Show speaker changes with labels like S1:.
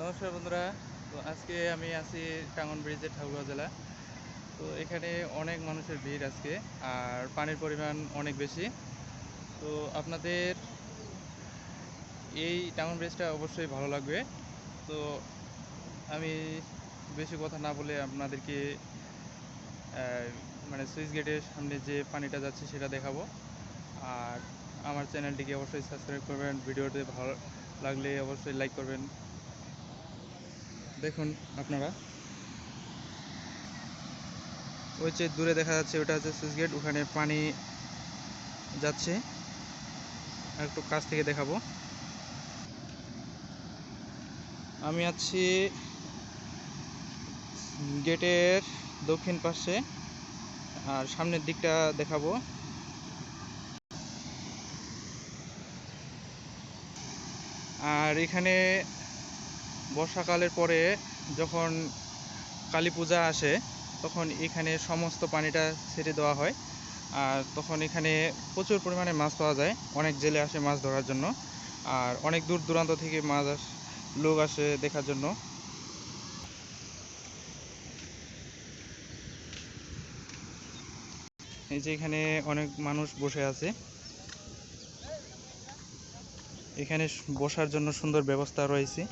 S1: নমস্কার বন্ধুরা। তো আজকে আমি আছি টাঙ্গন ব্রিজের ঠাকুরগাঁও জেলা। তো এখানে অনেক মানুষের ভিড় আজকে, আর পানির পরিমাণ অনেক বেশি। তো আপনাদের এই টাঙ্গন ব্রিজটা অবশ্যই ভালো লাগবে। তো আমি বেশি কথা না বলে আপনাদেরকে মানে সুইচ গেটের সামনে যে পানিটা যাচ্ছে সেটা দেখাবো। আর আমার চ্যানেলটিকে অবশ্যই সাবস্ক্রাইব করবেন, ভিডিওটি ভালো লাগলে অবশ্যই লাইক করবেন। দেখুন আপনারা, ওই যে দূরে দেখা যাচ্ছে ওটা হচ্ছে সুইচ গেট, ওখানে পানি যাচ্ছে। আর একটু কাছ থেকে দেখাবো। আমি আছি গেটের দক্ষিণ পাশে, আর সামনের দিকটা দেখাবো। আর এখানে বর্ষাকালের পরে যখন কালী পূজা আসে, তখন এখানে সমস্ত পানিটা ছেড়ে দেওয়া হয়। আর তখন এখানে প্রচুর পরিমাণে মাছ পাওয়া যায়। অনেক জেলে আসে মাছ ধরার জন্য, আর অনেক দূর দূরান্ত থেকে লোক আসে দেখার জন্য। এই যে এখানে অনেক মানুষ বসে আছে। এখানে বসার জন্য সুন্দর ব্যবস্থা রয়েছে।